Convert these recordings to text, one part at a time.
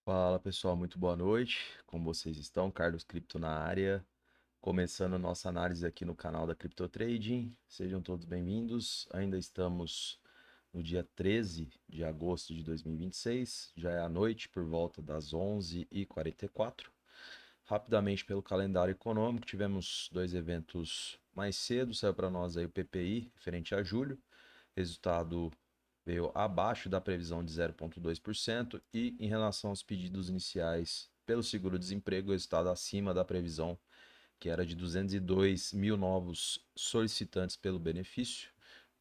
Fala pessoal, muito boa noite. Como vocês estão? Carlos Cripto na área. Começando nossa análise aqui no canal da Crypto Trading. Sejam todos bem-vindos. Ainda estamos no dia 13 de agosto de 2026. Já é à noite, por volta das 11h44. Rapidamente pelo calendário econômico, tivemos dois eventos mais cedo. Saiu para nós aí o PPI, referente a julho. Resultado veio abaixo da previsão de 0,2% e em relação aos pedidos iniciais pelo seguro-desemprego, o resultado acima da previsão, que era de 202 mil novos solicitantes pelo benefício.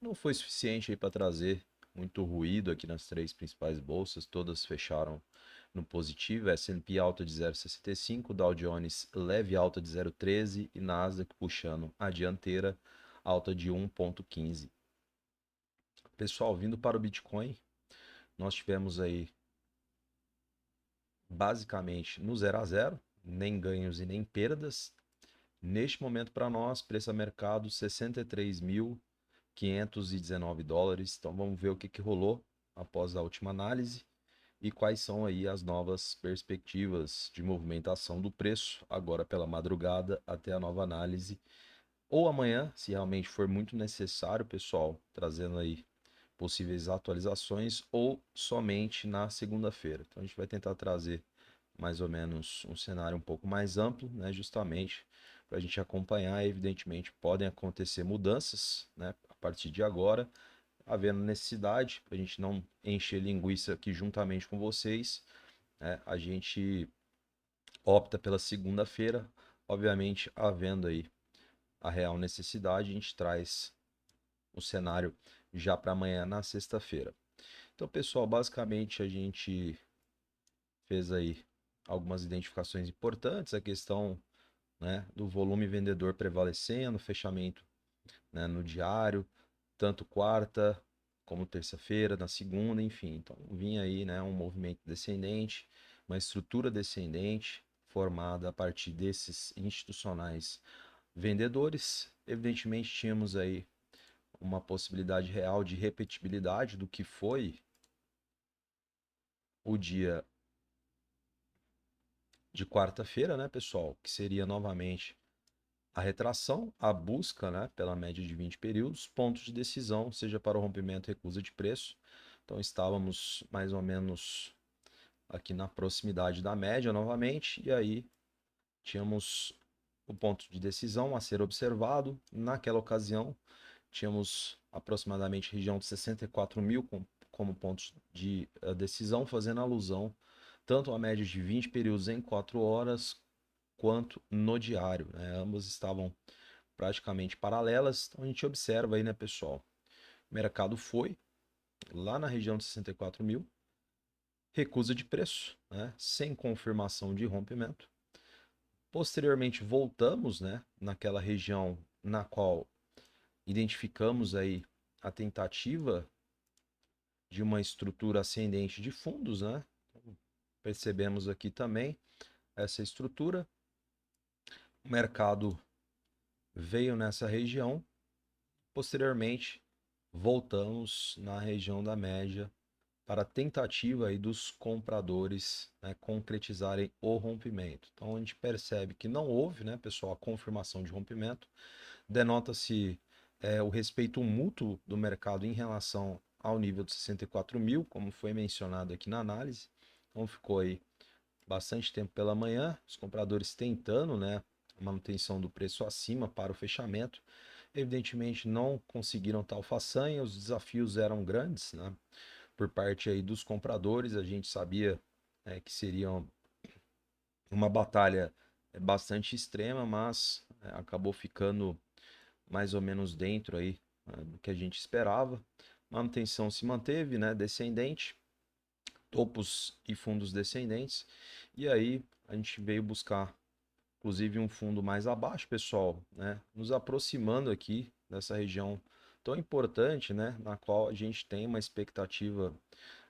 Não foi suficiente para trazer muito ruído aqui nas três principais bolsas, todas fecharam no positivo, S&P alta de 0,65, Dow Jones leve alta de 0,13 e Nasdaq puxando a dianteira, alta de 1,15. Pessoal, vindo para o Bitcoin, nós tivemos aí basicamente no 0 a 0, nem ganhos e nem perdas. Neste momento para nós, preço a mercado 63.519 dólares. Então vamos ver o que rolou após a última análise e quais são aí as novas perspectivas de movimentação do preço agora pela madrugada até a nova análise ou amanhã, se realmente for muito necessário, pessoal, trazendo aí possíveis atualizações ou somente na segunda-feira. Então a gente vai tentar trazer mais ou menos um cenário um pouco mais amplo, né, justamente para a gente acompanhar. Evidentemente, podem acontecer mudanças, né, a partir de agora, havendo necessidade, para a gente não encher linguiça aqui juntamente com vocês, né, a gente opta pela segunda-feira, obviamente, havendo aí a real necessidade, a gente traz o cenário já para amanhã na sexta-feira. Então, pessoal, basicamente a gente fez aí algumas identificações importantes, a questão, né, do volume vendedor prevalecendo, fechamento, né, no diário, tanto quarta como terça-feira, na segunda, enfim. Então, vinha aí, né, um movimento descendente, uma estrutura descendente formada a partir desses institucionais vendedores. Evidentemente, tínhamos aí uma possibilidade real de repetibilidade do que foi o dia de quarta-feira, né, pessoal? Que seria novamente a retração, a busca, né, pela média de 20 períodos, pontos de decisão, seja para o rompimento e recusa de preço. Então estávamos mais ou menos aqui na proximidade da média novamente, e aí tínhamos o ponto de decisão a ser observado. Naquela ocasião, tínhamos aproximadamente região de 64 mil como pontos de decisão, fazendo alusão tanto à média de 20 períodos em 4 horas, quanto no diário, né? Ambas estavam praticamente paralelas. Então a gente observa aí, né, pessoal? O mercado foi lá na região de 64 mil, recusa de preço, né? Sem confirmação de rompimento. Posteriormente voltamos, né, naquela região na qual identificamos aí a tentativa de uma estrutura ascendente de fundos, né? Percebemos aqui também essa estrutura. O mercado veio nessa região. Posteriormente, voltamos na região da média para a tentativa aí dos compradores, né, concretizarem o rompimento. Então a gente percebe que não houve, né, pessoal, a confirmação de rompimento. Denota-se o respeito mútuo do mercado em relação ao nível de 64 mil, como foi mencionado aqui na análise. Então ficou aí bastante tempo pela manhã, os compradores tentando, né, a manutenção do preço acima para o fechamento. Evidentemente não conseguiram tal façanha, os desafios eram grandes, né, por parte aí dos compradores. A gente sabia que seria uma batalha bastante extrema, mas acabou ficando mais ou menos dentro aí do que a gente esperava. Manutenção se manteve, né, descendente, topos e fundos descendentes. E aí a gente veio buscar, inclusive, um fundo mais abaixo, pessoal, né, nos aproximando aqui dessa região tão importante, né, na qual a gente tem uma expectativa,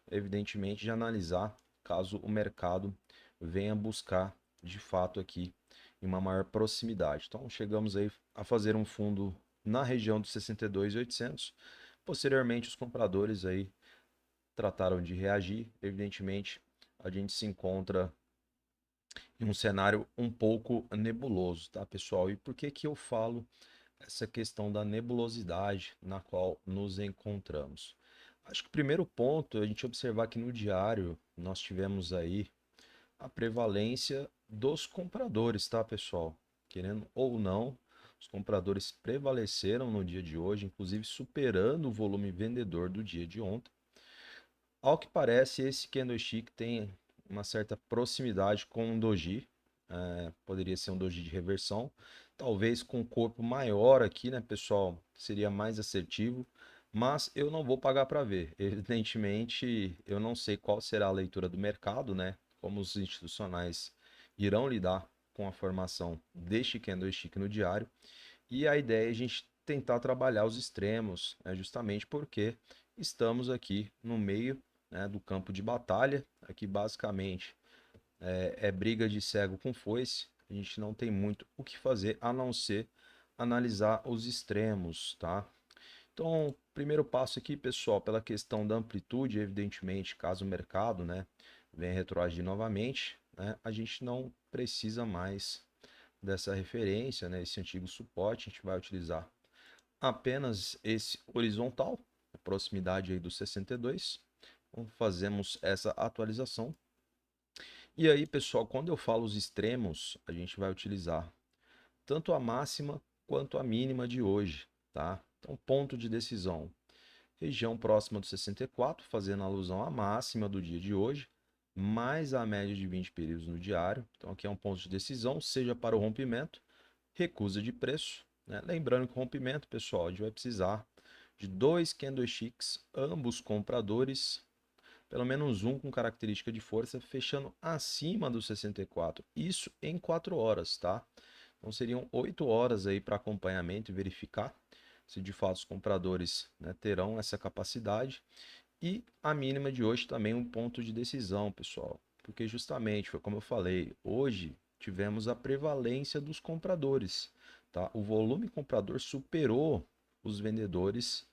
evidentemente, de analisar caso o mercado venha buscar de fato aqui em uma maior proximidade. Então chegamos aí a fazer um fundo na região dos 62.800. Posteriormente, os compradores aí trataram de reagir, evidentemente, a gente se encontra em um cenário um pouco nebuloso, tá, pessoal? E por que que eu falo essa questão da nebulosidade na qual nos encontramos? Acho que o primeiro ponto é a gente observar que no diário nós tivemos aí a prevalência dos compradores, tá, pessoal? Querendo ou não, os compradores prevaleceram no dia de hoje, inclusive superando o volume vendedor do dia de ontem. Ao que parece, esse candlestick tem uma certa proximidade com um doji. Poderia ser um doji de reversão, talvez com um corpo maior aqui, né, pessoal? Seria mais assertivo, mas eu não vou pagar para ver. Evidentemente, eu não sei qual será a leitura do mercado, né? Como os institucionais irão lidar com a formação deste candlestick no diário. E a ideia é a gente tentar trabalhar os extremos, né, justamente porque estamos aqui no meio, né, do campo de batalha. Aqui basicamente é briga de cego com foice. A gente não tem muito o que fazer a não ser analisar os extremos, tá? Então, primeiro passo aqui, pessoal, pela questão da amplitude, evidentemente, caso o mercado, né, venha retroagir novamente, né, a gente não precisa mais dessa referência, né, esse antigo suporte. A gente vai utilizar apenas esse horizontal, a proximidade aí do 62. Então, fazemos essa atualização. E aí, pessoal, quando eu falo os extremos, a gente vai utilizar tanto a máxima quanto a mínima de hoje, tá? Então, ponto de decisão, região próxima do 64, fazendo alusão à máxima do dia de hoje, mais a média de 20 períodos no diário. Então, aqui é um ponto de decisão, seja para o rompimento, recusa de preço, né? Lembrando que o rompimento, pessoal, a gente vai precisar de dois candlesticks, ambos compradores, pelo menos um com característica de força, fechando acima dos 64. Isso em 4 horas, tá? Então seriam 8 horas aí para acompanhamento e verificar se de fato os compradores, né, terão essa capacidade. E a mínima de hoje também um ponto de decisão, pessoal. Porque justamente, foi como eu falei, hoje tivemos a prevalência dos compradores, tá? O volume comprador superou os vendedores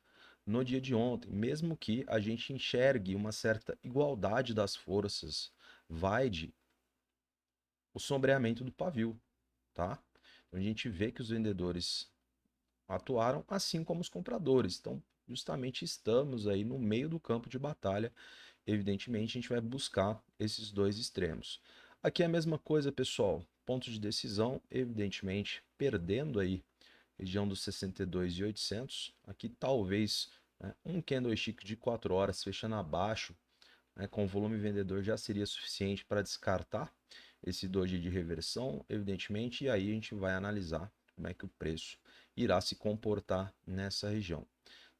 no dia de ontem, mesmo que a gente enxergue uma certa igualdade das forças, vai de o sombreamento do pavio, tá? Então, a gente vê que os vendedores atuaram assim como os compradores. Então, justamente estamos aí no meio do campo de batalha. Evidentemente, a gente vai buscar esses dois extremos. Aqui é a mesma coisa, pessoal. Ponto de decisão, evidentemente, perdendo aí região dos 62.800. Aqui talvez, né, um candlestick de 4 horas fechando abaixo, né, com volume vendedor já seria suficiente para descartar esse doji de reversão, evidentemente, e aí a gente vai analisar como é que o preço irá se comportar nessa região,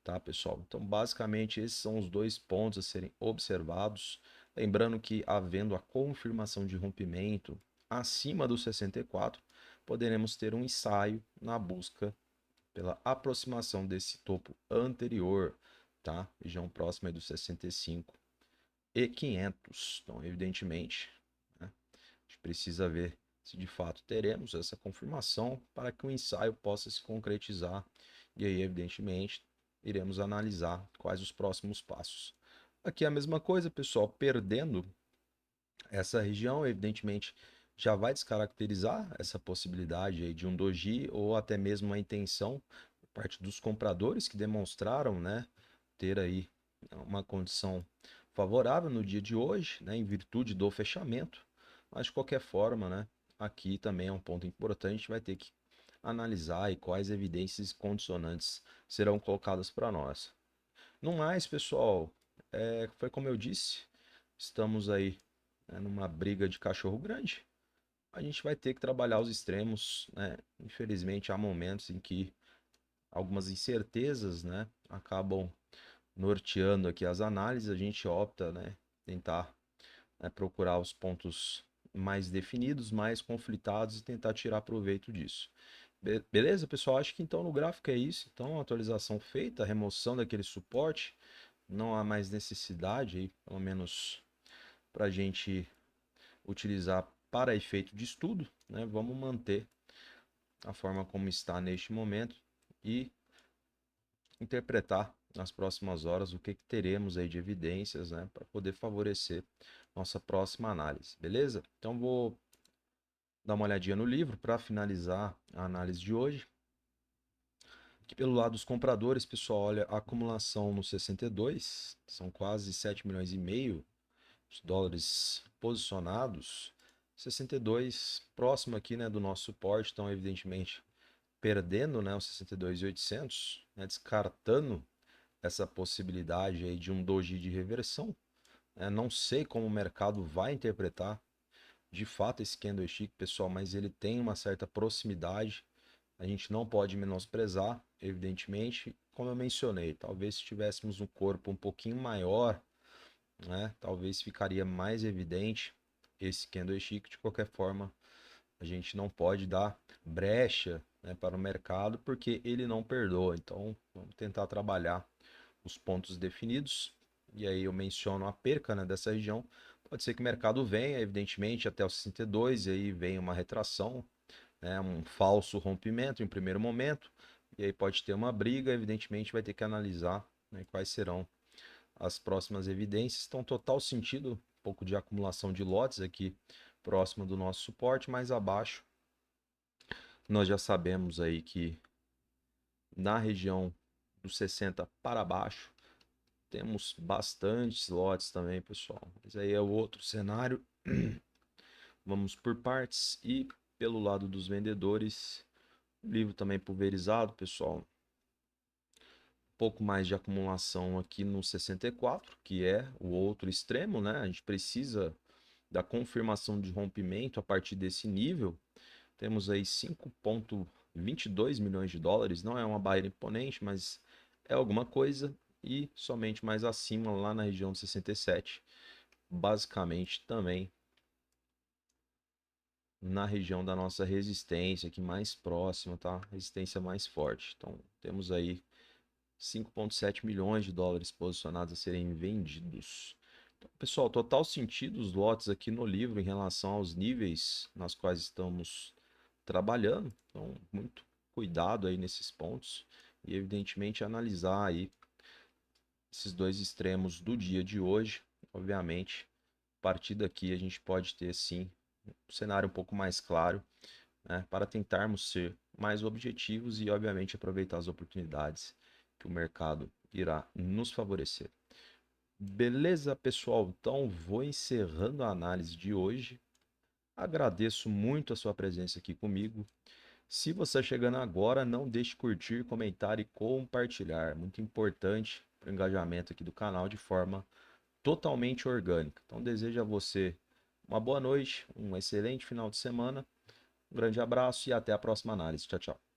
tá, pessoal? Então, basicamente, esses são os dois pontos a serem observados. Lembrando que, havendo a confirmação de rompimento acima do 64, poderemos ter um ensaio na busca pela aproximação desse topo anterior, tá? Região próxima aí dos 65 e 500. Então, evidentemente, né, a gente precisa ver se de fato teremos essa confirmação para que o ensaio possa se concretizar. E aí, evidentemente, iremos analisar quais os próximos passos. Aqui é a mesma coisa, pessoal, perdendo essa região, evidentemente, já vai descaracterizar essa possibilidade aí de um doji ou até mesmo uma intenção por parte dos compradores que demonstraram, né, ter aí uma condição favorável no dia de hoje, né, em virtude do fechamento. Mas de qualquer forma, né, aqui também é um ponto importante, a gente vai ter que analisar e quais evidências condicionantes serão colocadas para nós. No mais, pessoal, foi como eu disse, estamos aí, né, numa briga de cachorro grande. A gente vai ter que trabalhar os extremos, né? Infelizmente, há momentos em que algumas incertezas, né, acabam norteando aqui as análises. A gente opta, né, tentar, né, procurar os pontos mais definidos, mais conflitados e tentar tirar proveito disso. Beleza, pessoal? Acho que então no gráfico é isso. Então, atualização feita, remoção daquele suporte. Não há mais necessidade, aí, pelo menos para a gente utilizar para efeito de estudo, né? Vamos manter a forma como está neste momento e interpretar nas próximas horas o que teremos aí de evidências, né, para poder favorecer nossa próxima análise, beleza? Então vou dar uma olhadinha no livro para finalizar a análise de hoje. Aqui pelo lado dos compradores, pessoal, olha, a acumulação no 62, são quase 7 milhões e meio de dólares posicionados. 62 próximo aqui, né, do nosso suporte, então evidentemente perdendo, né, os 62.800, né, descartando essa possibilidade aí de um doji de reversão. Não sei como o mercado vai interpretar de fato esse candlestick, pessoal, mas ele tem uma certa proximidade. A gente não pode menosprezar, evidentemente, como eu mencionei, talvez se tivéssemos um corpo um pouquinho maior, né, talvez ficaria mais evidente esse candlestick. De qualquer forma, a gente não pode dar brecha, né, para o mercado, porque ele não perdoa. Então, vamos tentar trabalhar os pontos definidos. E aí eu menciono a perca, né, dessa região. Pode ser que o mercado venha, evidentemente, até os 62, e aí vem uma retração, né, um falso rompimento em primeiro momento. E aí pode ter uma briga, evidentemente vai ter que analisar, né, quais serão as próximas evidências. Então, total sentido, um pouco de acumulação de lotes aqui próximo do nosso suporte, mais abaixo. Nós já sabemos aí que na região dos 60 para baixo, temos bastantes lotes também, pessoal. Mas aí é o outro cenário. Vamos por partes. E pelo lado dos vendedores, livro também pulverizado, pessoal. Um pouco mais de acumulação aqui no 64, que é o outro extremo, né? A gente precisa da confirmação de rompimento a partir desse nível. Temos aí 5,22 milhões de dólares. Não é uma barreira imponente, mas é alguma coisa. E somente mais acima, lá na região de 67, basicamente também na região da nossa resistência, aqui mais próxima, tá? Resistência mais forte. Então, temos aí 5,7 milhões de dólares posicionados a serem vendidos. Então, pessoal, total sentido os lotes aqui no livro em relação aos níveis nas quais estamos trabalhando. Então, muito cuidado aí nesses pontos e, evidentemente, analisar aí esses dois extremos do dia de hoje. Obviamente, a partir daqui a gente pode ter, sim, um cenário um pouco mais claro, né, para tentarmos ser mais objetivos e, obviamente, aproveitar as oportunidades que o mercado irá nos favorecer. Beleza, pessoal? Então, vou encerrando a análise de hoje. Agradeço muito a sua presença aqui comigo. Se você está chegando agora, não deixe de curtir, comentar e compartilhar. Muito importante para o engajamento aqui do canal de forma totalmente orgânica. Então, desejo a você uma boa noite, um excelente final de semana. Um grande abraço e até a próxima análise. Tchau, tchau.